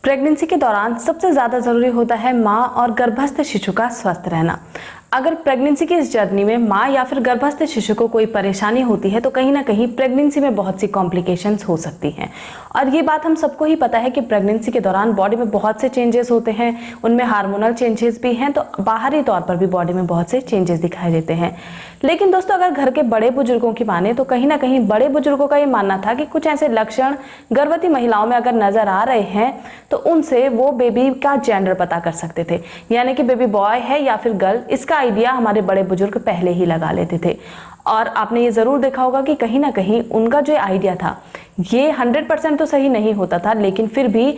Pregnancy के दौरान सबसे ज़्यादा ज़रूरी होता है माँ और गर्भस्थ शिशु का स्वस्थ रहना। अगर प्रेगनेंसी की इस जर्नी में माँ या फिर गर्भस्थ शिशु को कोई परेशानी होती है तो कहीं ना कहीं प्रेगनेंसी में बहुत सी कॉम्प्लिकेशंस हो सकती हैं। और ये बात हम सबको ही पता है कि प्रेगनेंसी के दौरान बॉडी में बहुत से चेंजेस होते हैं, उनमें हार्मोनल चेंजेस भी हैं, तो बाहरी तौर पर भी बॉडी में बहुत से चेंजेस दिखाई देते हैं। लेकिन दोस्तों, अगर घर के बड़े बुजुर्गों की माने तो कहीं ना कहीं बड़े बुजुर्गों का ये मानना था कि कुछ ऐसे लक्षण गर्भवती महिलाओं में अगर नजर आ रहे हैं तो उनसे वो बेबी का जेंडर पता कर सकते थे, यानी कि बेबी बॉय है या फिर गर्ल, इसका आइडिया हमारे बड़े बुजुर्ग पहले ही लगा लेते थे। और आपने ये जरूर देखा होगा कि कहीं ना कहीं उनका जो आइडिया था ये 100% तो सही नहीं होता था, लेकिन फिर भी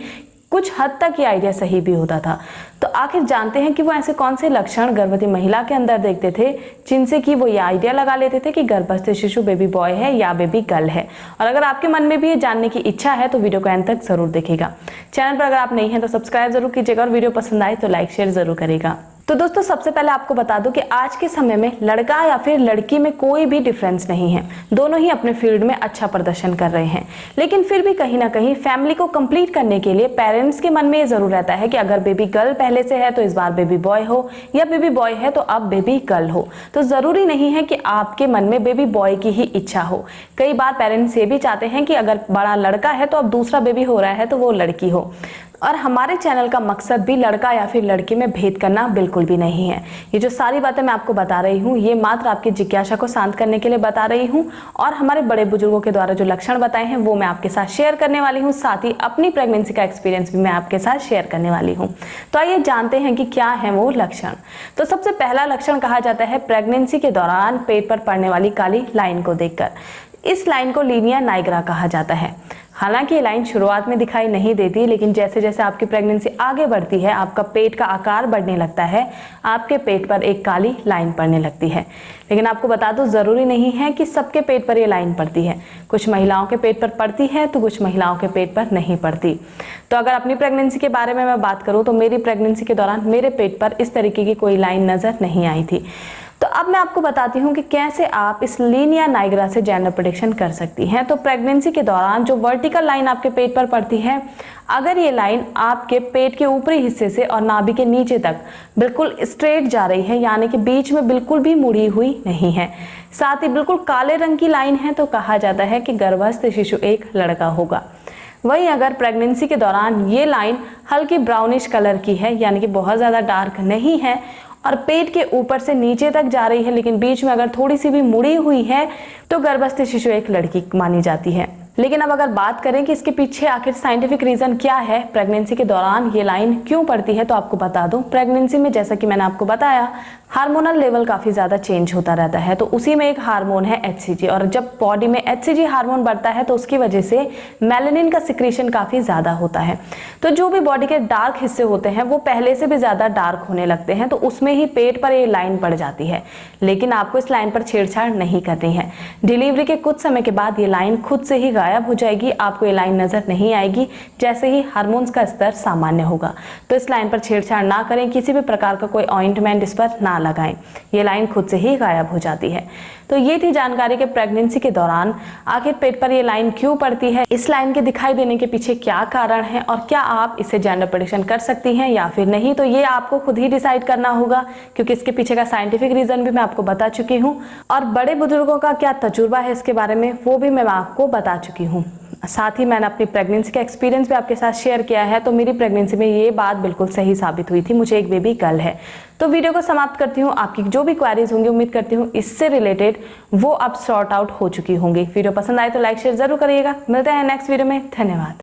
कुछ हद तक ये आइडिया सही भी होता था। तो आखिर जानते हैं कि वो ऐसे कौन से लक्षण गर्भवती महिला के अंदर देखते थे जिनसे कि वो ये आइडिया लगा लेते थे कि गर्भस्थ शिशु बेबी बॉय है या बेबी गर्ल है। और अगर आपके मन में भी ये जानने की इच्छा है तो वीडियो को एंड तक जरूर देखिएगा। चैनल पर अगर आप नहीं हैं तो सब्सक्राइब जरूर कीजिएगा और वीडियो पसंद आए तो लाइक शेयर जरूर करेगा। तो दोस्तों, सबसे पहले आपको बता दूं कि आज के समय में लड़का या फिर लड़की में कोई भी डिफरेंस नहीं है, दोनों ही अपने फील्ड में अच्छा प्रदर्शन कर रहे हैं। लेकिन फिर भी कहीं ना कहीं फैमिली को कंप्लीट करने के लिए पेरेंट्स के मन में ये जरूर रहता है कि अगर बेबी गर्ल पहले से है तो इस बार बेबी बॉय हो, या बेबी बॉय है तो अब बेबी गर्ल हो। तो जरूरी नहीं है कि आपके मन में बेबी बॉय की ही इच्छा हो। कई बार पेरेंट्स ये भी चाहते हैं कि अगर बड़ा लड़का है तो अब दूसरा बेबी हो रहा है तो वो लड़की हो। और हमारे चैनल का मकसद भी लड़का या फिर लड़की में भेद करना बिल्कुल भी नहीं है। ये जो सारी बातें मैं आपको बता रही हूँ ये मात्र आपकी जिज्ञासा को शांत करने के लिए बता रही हूँ, और हमारे बड़े बुजुर्गों के द्वारा जो लक्षण बताए हैं वो मैं आपके साथ शेयर करने वाली हूँ। साथ ही अपनी प्रेगनेंसी का एक्सपीरियंस भी मैं आपके साथ शेयर करने वाली हूँ। तो आइए जानते हैं कि क्या है वो लक्षण। तो सबसे पहला लक्षण कहा जाता है प्रेगनेंसी के दौरान पेट पर पड़ने वाली काली लाइन को देखकर। इस लाइन को लीनिया नाइग्रा कहा जाता है। हालांकि ये लाइन शुरुआत में दिखाई नहीं देती, लेकिन जैसे जैसे आपकी प्रेगनेंसी आगे बढ़ती है आपका पेट का आकार बढ़ने लगता है, आपके पेट पर एक काली लाइन पड़ने लगती है। लेकिन आपको बता दूं, जरूरी नहीं है कि सबके पेट पर ये लाइन पड़ती है। कुछ महिलाओं के पेट पर पड़ती है तो कुछ महिलाओं के पेट पर नहीं पड़ती। तो अगर अपनी प्रेगनेंसी के बारे में मैं बात करूं तो मेरी प्रेगनेंसी के दौरान मेरे पेट पर इस तरीके की कोई लाइन नजर नहीं आई थी। तो अब मैं आपको बताती हूँ कि कैसे आप इस लीनिया नाइग्रा से जेंडर प्रेडिक्शन कर सकती हैं। तो प्रेगनेंसी के दौरान जो वर्टिकल लाइन आपके पेट पर पड़ती है, अगर ये लाइन आपके पेट के ऊपरी हिस्से से और नाभि के नीचे तक बिल्कुल स्ट्रेट जा रही है, यानी कि बीच में बिल्कुल भी मुड़ी हुई नहीं है, साथ ही बिल्कुल काले रंग की लाइन है, तो कहा जाता है कि गर्भस्थ शिशु एक लड़का होगा। वहीं अगर प्रेगनेंसी के दौरान ये लाइन हल्की ब्राउनिश कलर की है, यानी कि बहुत ज़्यादा डार्क नहीं है, और पेट के ऊपर से नीचे तक जा रही है लेकिन बीच में अगर थोड़ी सी भी मुड़ी हुई है तो गर्भस्थ शिशु एक लड़की मानी जाती है। लेकिन अब अगर बात करें कि इसके पीछे आखिर साइंटिफिक रीजन क्या है, प्रेगनेंसी के दौरान ये लाइन क्यों पड़ती है, तो आपको बता दूं, प्रेगनेंसी में जैसा कि मैंने आपको बताया हार्मोनल लेवल काफी ज्यादा चेंज होता रहता है। तो उसी में एक हार्मोन है HCG, और जब बॉडी में HCG हार्मोन बढ़ता है तो उसकी वजह से मेलानिन का सिक्रीशन काफी ज्यादा होता है। तो जो भी बॉडी के डार्क हिस्से होते हैं वो पहले से भी ज्यादा डार्क होने लगते हैं, तो उसमें ही पेट पर ये लाइन पड़ जाती है। लेकिन आपको इस लाइन पर छेड़छाड़ नहीं करनी है। डिलीवरी के कुछ समय के बाद ये लाइन खुद से ही गायब हो जाएगी, आपको ये लाइन नजर नहीं आएगी जैसे ही हार्मोन्स का स्तर सामान्य होगा। तो इस लाइन पर छेड़छाड़ ना करें, किसी भी प्रकार का कोई ऑइंटमेंट इस पर ना लगाएं, ये लाइन खुद से ही गायब हो जाती है। तो ये थी जानकारी कि प्रेगनेंसी के दौरान आखिर पेट पर ये लाइन क्यों पड़ती है, इस लाइन के दिखाई देने के पीछे क्या कारण है, और क्या आप इससे जेंडर प्रेडिक्शन कर सकती हैं या फिर नहीं, तो ये आपको खुद ही डिसाइड करना होगा, क्योंकि इसके पीछे का साइंटिफिक रीजन भी मैं आपको बता चुकी हूँ, और बड़े बुजुर्गों का क्या तजुर्बा है इसके बारे में वो भी मैं आपको बता चुकी हूँ। साथ ही मैंने अपनी प्रेगनेंसी का एक्सपीरियंस भी आपके साथ शेयर किया है। तो मेरी प्रेगनेंसी में ये बात बिल्कुल सही साबित हुई थी, मुझे एक बेबी गर्ल है। तो वीडियो को समाप्त करती हूँ। आपकी जो भी क्वेरीज होंगी उम्मीद करती हूँ इससे रिलेटेड वो अब सॉर्ट आउट हो चुकी होंगी। वीडियो पसंद आए तो लाइक शेयर जरूर करिएगा। मिलते हैं नेक्स्ट वीडियो में। धन्यवाद।